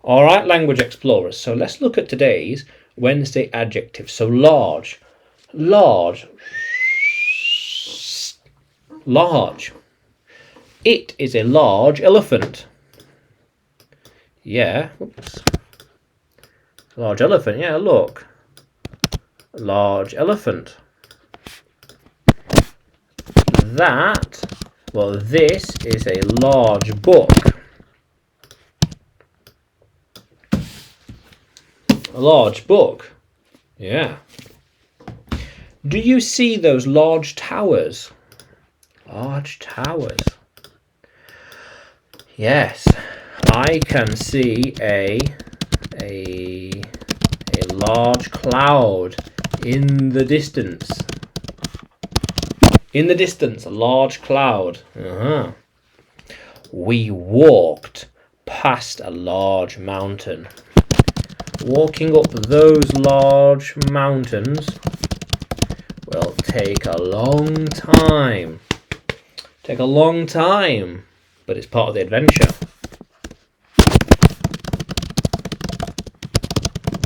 All right, language explorers. So let's look at today's Wednesday adjectives. So large, large, large. It is a large elephant. Yeah, oops. Large elephant, yeah, look. Large elephant. This is a large book. A large book. Yeah. Do you see those large towers? Large towers. Yes, I can see a large cloud in the distance. In the distance, a large cloud. We walked past a large mountain. Walking up those large mountains will take a long time. Take a long time, but it's part of the adventure.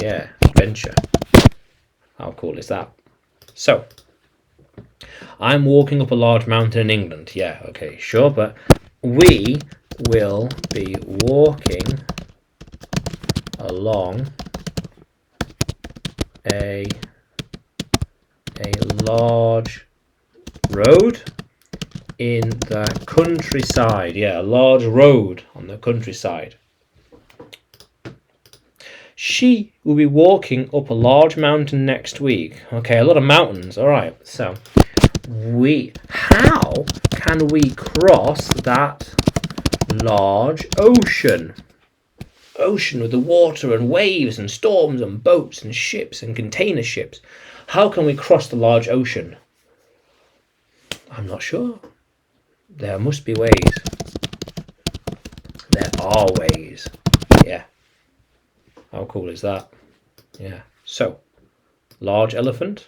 Yeah, adventure. How cool is that? So, I'm walking up a large mountain in England. Yeah, okay, sure, but we will be walking along a large road in the countryside. Yeah, a large road on the countryside. She will be walking up a large mountain next week. Okay, a lot of mountains. All right, so how can we cross that large ocean? Ocean with the water and waves and storms and boats and ships and container ships. How can we cross the large ocean? I'm not sure. There must be ways. There are ways. Yeah. How cool is that? Yeah. So, large elephant,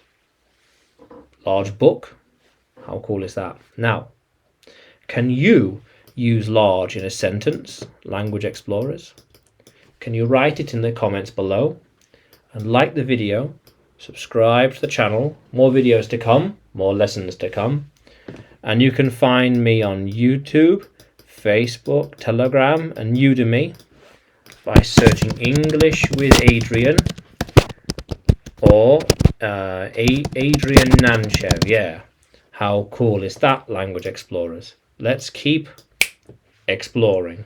large book. How cool is that? Now, can you use large in a sentence, language explorers? Can you write it in the comments below? And like the video, subscribe to the channel. More videos to come, more lessons to come. And you can find me on YouTube, Facebook, Telegram, and Udemy by searching English with Adrian or Adrian Nanchev. Yeah, how cool is that, language explorers? Let's keep exploring.